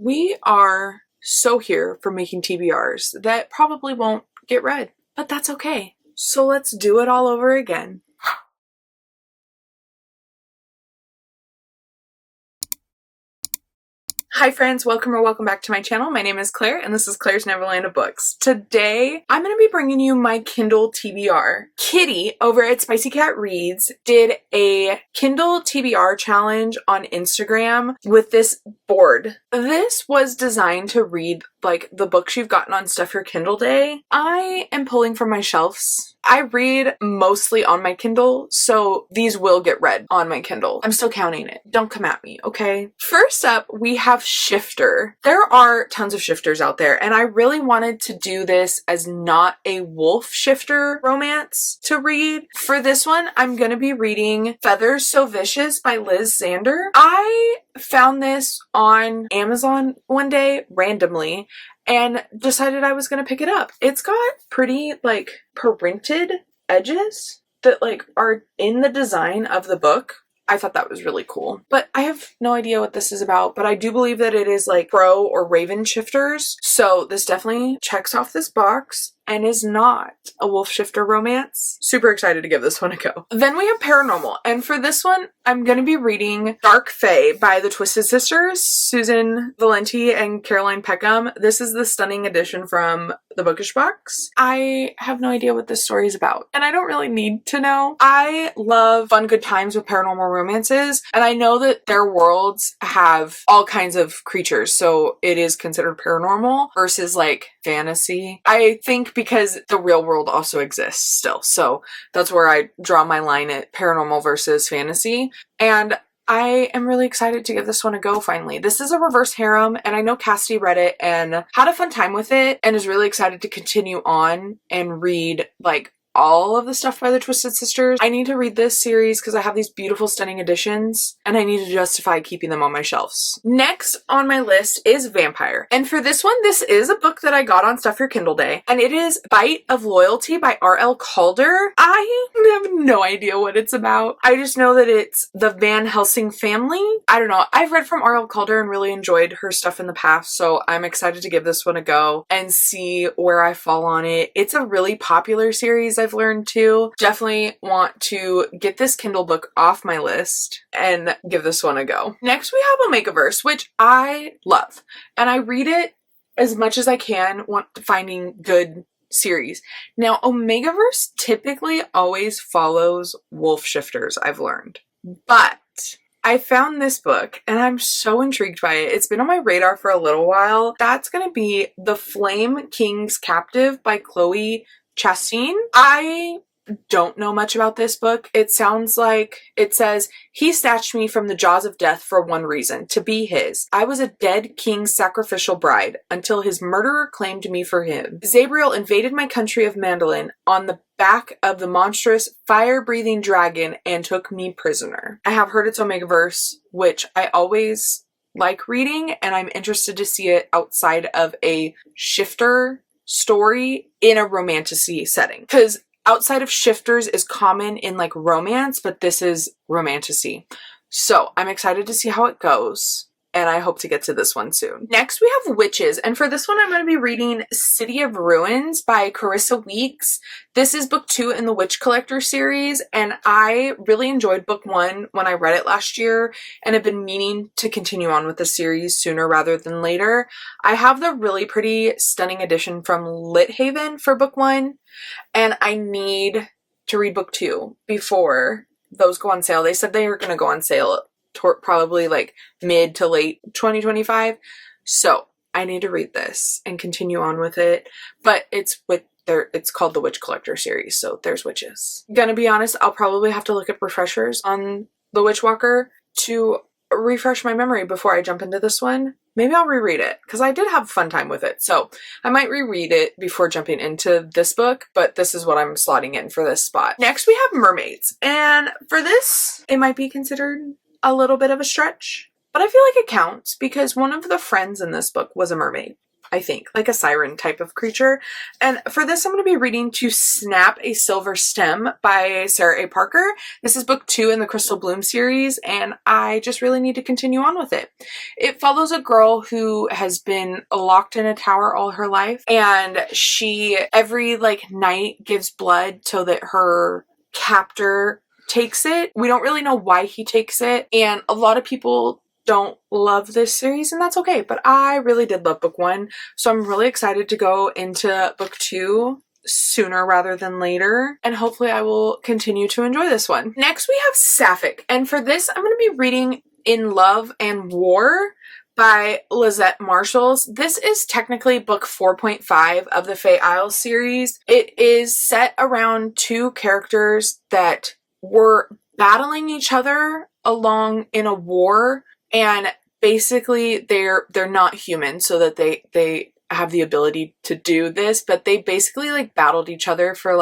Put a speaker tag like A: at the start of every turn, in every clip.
A: We are so here for making TBRs that probably won't get read, but that's okay. So let's do it all over again. Hi friends, welcome back to my channel. My name is Claire and this is Claire's Neverland of Books. Today, I'm going to be bringing you my Kindle TBR. Kitty over at Spicy Cat Reads did a Kindle TBR challenge on Instagram with this board. This was designed to read like the books you've gotten on Stuff Your Kindle Day. I am pulling from my shelves. I read mostly on my Kindle, so these will get read on my Kindle. I'm still counting it. Don't come at me, okay? First up, we have Shifter. There are tons of shifters out there, and I really wanted to do this as not a wolf shifter romance to read. For this one, I'm going to be reading Feathers So Vicious by Liz Zander. I found this on Amazon one day randomly and decided I was going to pick it up. It's got pretty like printed edges that like are in the design of the book. I thought that was really cool. But I have no idea what this is about, but I do believe that it is like crow or raven shifters. So this definitely checks off this box and is not a wolf shifter romance. Super excited to give this one a go. Then we have Paranormal, and for this one, I'm going to be reading Dark Fae by the Twisted Sisters, Susan Valenti and Caroline Peckham. This is the stunning edition from the Bookish Box. I have no idea what this story is about, and I don't really need to know. I love fun, good times with paranormal romances, and I know that their worlds have all kinds of creatures, so it is considered paranormal versus like fantasy. I think because the real world also exists still. So that's where I draw my line at paranormal versus fantasy. And I am really excited to give this one a go finally. This is a reverse harem, and I know Cassidy read it and had a fun time with it and is really excited to continue on and read like all of the stuff by the Twisted Sisters. I need to read this series because I have these beautiful, stunning editions and I need to justify keeping them on my shelves. Next on my list is Vampire. And for this one, this is a book that I got on Stuff Your Kindle Day, and it is Bite of Loyalty by R.L. Calder. I have no idea what it's about. I just know that it's the Van Helsing family. I don't know. I've read from R.L. Calder and really enjoyed her stuff in the past, so I'm excited to give this one a go and see where I fall on it. It's a really popular series I've learned too. Definitely want to get this Kindle book off my list and give this one a go. Next we have Omegaverse, which I love, and I read it as much as I can, finding good series. Now Omegaverse typically always follows wolf shifters, I've learned, but I found this book and I'm so intrigued by it. It's been on my radar for a little while. That's going to be The Flame King's Captive by Chloe Chastain. I don't know much about this book. It sounds like it says, he snatched me from the jaws of death for one reason, to be his. I was a dead king's sacrificial bride until his murderer claimed me for him. Zabriel invaded my country of Mandolin on the back of the monstrous fire-breathing dragon and took me prisoner. I have heard it's Omegaverse, which I always like reading, and I'm interested to see it outside of a shifter story in a romantasy setting, because outside of shifters is common in like romance, but this is romantasy. So I'm excited to see how it goes, and I hope to get to this one soon. Next we have Witches, and for this one I'm going to be reading City of Ruins by Carissa Weeks. This is book 2 in the Witch Collector series, and I really enjoyed book 1 when I read it last year and have been meaning to continue on with the series sooner rather than later. I have the really pretty, stunning edition from Lit Haven for book 1, and I need to read book 2 before those go on sale. They said they were going to go on sale probably like mid to late 2025. So I need to read this and continue on with it, but it's called the Witch Collector series, so there's witches. Gonna be honest, I'll probably have to look at refreshers on the Witch Walker to refresh my memory before I jump into this one. Maybe I'll reread it because I did have a fun time with it, so I might reread it before jumping into this book, but this is what I'm slotting in for this spot. Next we have Mermaids, and for this it might be considered a little bit of a stretch, but I feel like it counts because one of the friends in this book was a mermaid. I think, like a siren type of creature. And for this, I'm going to be reading To Snap a Silver Stem by Sarah A. Parker. This is book 2 in the Crystal Bloom series, and I just really need to continue on with it. It follows a girl who has been locked in a tower all her life, and she every night gives blood so that her captor takes it. We don't really know why he takes it, and a lot of people don't love this series, and that's okay, but I really did love book 1, so I'm really excited to go into book 2 sooner rather than later, and hopefully I will continue to enjoy this one. Next we have Sapphic, and for this I'm going to be reading In Love and War by Lizette Marshalls. This is technically book 4.5 of the Fae Isles series. It is set around 2 characters that were battling each other along in a war, and basically they're not human, so that they have the ability to do this, but they basically battled each other for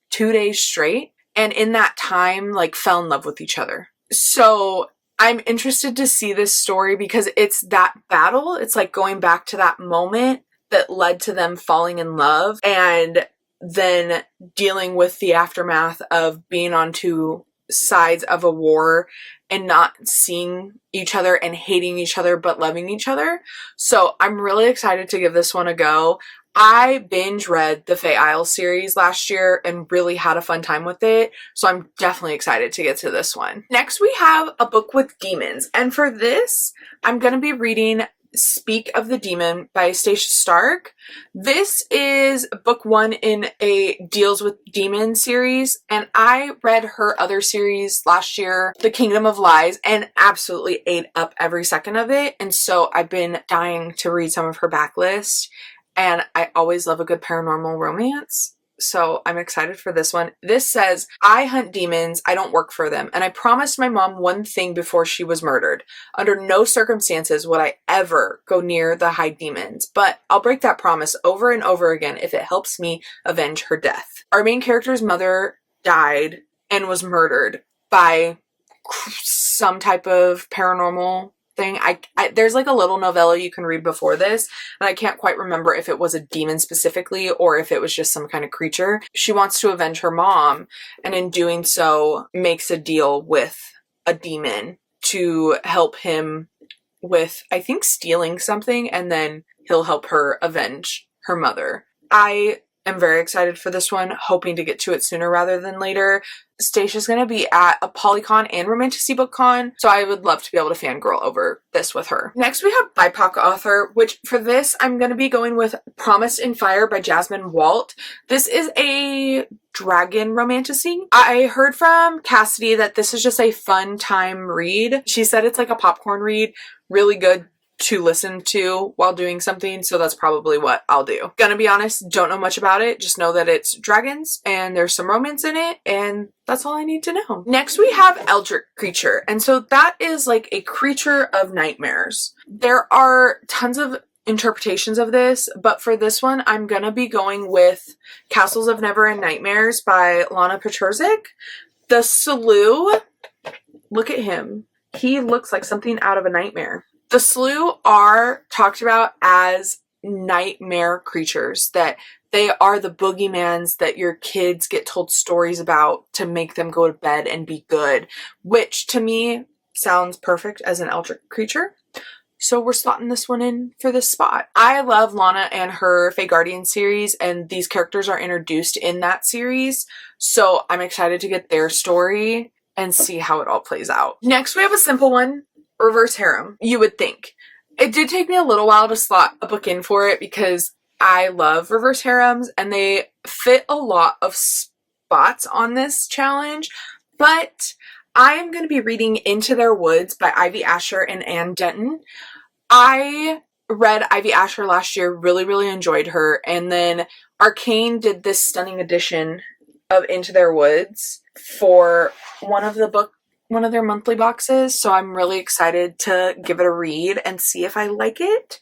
A: 2 days straight, and in that time fell in love with each other. So I'm interested to see this story because it's that battle. It's going back to that moment that led to them falling in love, and then dealing with the aftermath of being on 2 sides of a war and not seeing each other and hating each other but loving each other. So I'm really excited to give this one a go. I binge read the Fae Isles series last year and really had a fun time with it, so I'm definitely excited to get to this one. Next we have A Book with Demons, and for this I'm going to be reading Speak of the Demon by Stacia Stark. This is book 1 in a Deals with Demons series, and I read her other series last year, The Kingdom of Lies, and absolutely ate up every second of it, and so I've been dying to read some of her backlist, and I always love a good paranormal romance. So I'm excited for this one. This says, I hunt demons, I don't work for them, and I promised my mom one thing before she was murdered. Under no circumstances would I ever go near the high demons, but I'll break that promise over and over again if it helps me avenge her death. Our main character's mother died and was murdered by some type of paranormal thing. There's a little novella you can read before this, and I can't quite remember if it was a demon specifically or if it was just some kind of creature. She wants to avenge her mom, and in doing so makes a deal with a demon to help him with, I think, stealing something, and then he'll help her avenge her mother. I am very excited for this one, hoping to get to it sooner rather than later. Stacia's going to be at a Polycon and Romantasy Book Con, so I would love to be able to fangirl over this with her. Next we have BIPOC author, which for this I'm going to be going with Promised in Fire by Jasmine Walt. This is a dragon romantasy. I heard from Cassidy that this is just a fun time read. She said it's like a popcorn read, really good to listen to while doing something, so that's probably what I'll do. Gonna be honest, don't know much about it, just know that it's dragons and there's some romance in it, and that's all I need to know. Next we have eldri creature, and so that is a creature of nightmares. There are tons of interpretations of this, but for this one I'm gonna be going with Castles of Never and Nightmares by Lana Petrosic. The Slough, look at him. He looks like something out of a nightmare. The Slough are talked about as nightmare creatures, that they are the boogeymans that your kids get told stories about to make them go to bed and be good, which to me sounds perfect as an eldritch creature. So we're slotting this one in for this spot. I love Lana and her Fae Guardian series, and these characters are introduced in that series, so I'm excited to get their story and see how it all plays out. Next we have a simple one, Reverse Harem, you would think. It did take me a little while to slot a book in for it because I love reverse harems and they fit a lot of spots on this challenge, but I am going to be reading Into Their Woods by Ivy Asher and Anne Denton. I read Ivy Asher last year, really enjoyed her, and then Arcane did this stunning edition of Into Their Woods for one of their monthly boxes, so I'm really excited to give it a read and see if I like it,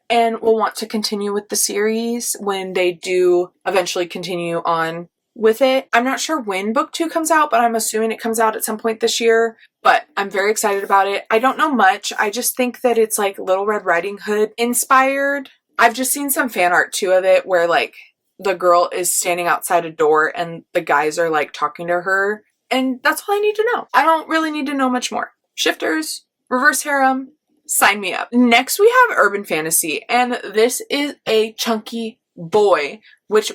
A: and will want to continue with the series when they do eventually continue on with it. I'm not sure when book 2 comes out, but I'm assuming it comes out at some point this year, but I'm very excited about it. I don't know much. I just think that it's Little Red Riding Hood inspired, I've just seen some fan art too of it where like the girl is standing outside a door and the guys are like talking to her. And that's all I need to know. I don't really need to know much more. Shifters, reverse harem, sign me up. Next we have urban fantasy, and this is a chunky boy, which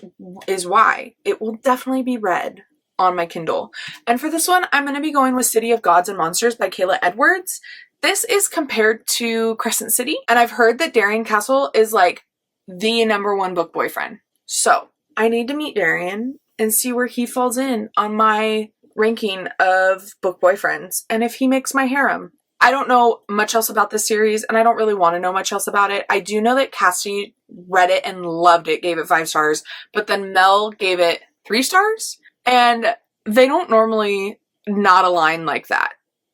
A: is why it will definitely be read on my Kindle. And for this one, I'm going to be going with City of Gods and Monsters by Kayla Edwards. This is compared to Crescent City, and I've heard that Darian Castle is like the #1 book boyfriend. So I need to meet Darian and see where he falls in on my ranking of book boyfriends and if he makes my harem. I don't know much else about this series, and I don't really want to know much else about it. I do know that Cassie read it and loved it, gave it 5 stars, but then Mel gave it 3 stars, and they don't normally not align like that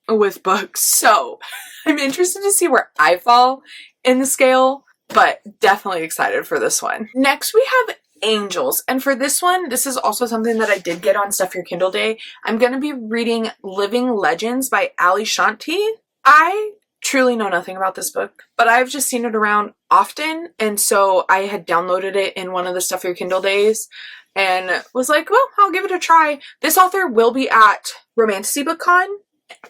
A: with books. So I'm interested to see where I fall in the scale, but definitely excited for this one. Next we have Angels, and for this one, this is also something that I did get on Stuff Your Kindle Day. I'm going to be reading Living Legends by Ali Shanti. I truly know nothing about this book, but I've just seen it around often, and so I had downloaded it in one of the Stuff Your Kindle Days and was like, well, I'll give it a try. This author will be at Romantasy Book Con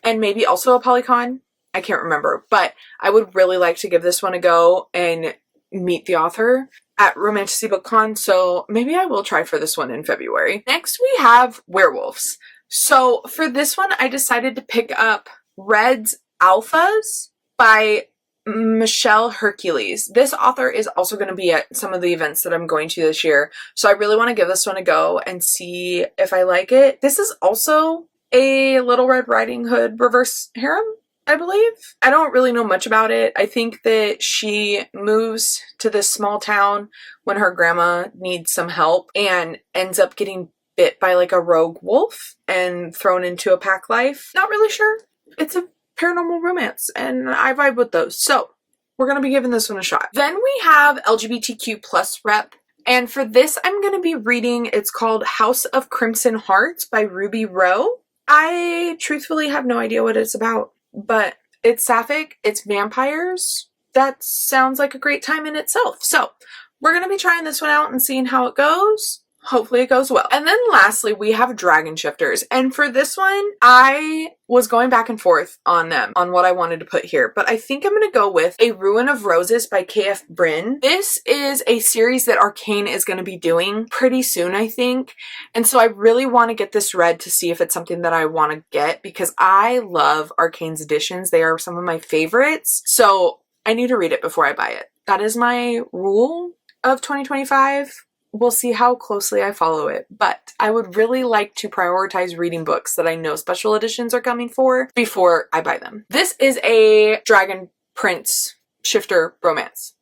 A: and maybe also a Polycon. I can't remember, but I would really like to give this one a go and meet the author at Romantasy Book Con, so maybe I will try for this one in February. Next we have Werewolves. So for this one, I decided to pick up Red's Alphas by Michelle Hercules. This author is also going to be at some of the events that I'm going to this year, so I really want to give this one a go and see if I like it. This is also a Little Red Riding Hood reverse harem, I believe. I don't really know much about it. I think that she moves to this small town when her grandma needs some help and ends up getting bit by like a rogue wolf and thrown into a pack life. Not really sure. It's a paranormal romance, and I vibe with those. So we're going to be giving this one a shot. Then we have LGBTQ plus rep. And for this, I'm going to be reading, it's called House of Crimson Hearts by Ruby Rowe. I truthfully have no idea what it's about, but it's sapphic, it's vampires. That sounds like a great time in itself. So we're going to be trying this one out and seeing how it goes. Hopefully it goes well. And then lastly, we have Dragon Shifters. And for this one, I was going back and forth on them, on what I wanted to put here. But I think I'm going to go with A Ruin of Roses by K.F. Bryn. This is a series that Arcane is going to be doing pretty soon, I think. And so I really want to get this read to see if it's something that I want to get, because I love Arcane's editions. They are some of my favorites. So I need to read it before I buy it. That is my rule of 2025. We'll see how closely I follow it, but I would really like to prioritize reading books that I know special editions are coming for before I buy them. This is a Dragon Prince shifter romance.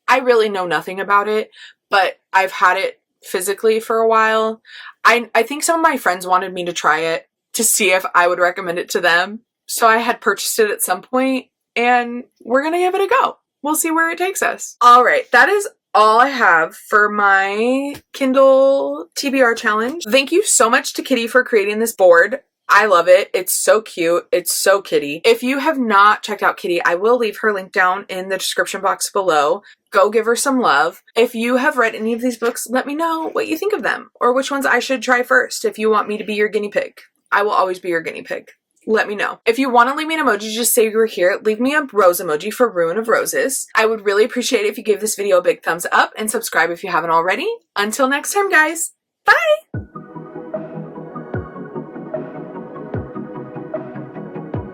A: I really know nothing about it, but I've had it physically for a while. I think some of my friends wanted me to try it to see if I would recommend it to them, so I had purchased it at some point, and we're gonna give it a go. We'll see where it takes us. All right, that is all I have for my Kindle TBR challenge. Thank you so much to Kitty for creating this board. I love it. It's so cute. It's so kitty. If you have not checked out Kitty, I will leave her link down in the description box below. Go give her some love. If you have read any of these books, let me know what you think of them or which ones I should try first if you want me to be your guinea pig. I will always be your guinea pig. Let me know. If you want to leave me an emoji, just say you were here. Leave me a rose emoji for Ruin of Roses. I would really appreciate it if you gave this video a big thumbs up and subscribe if you haven't already. Until next time, guys. Bye!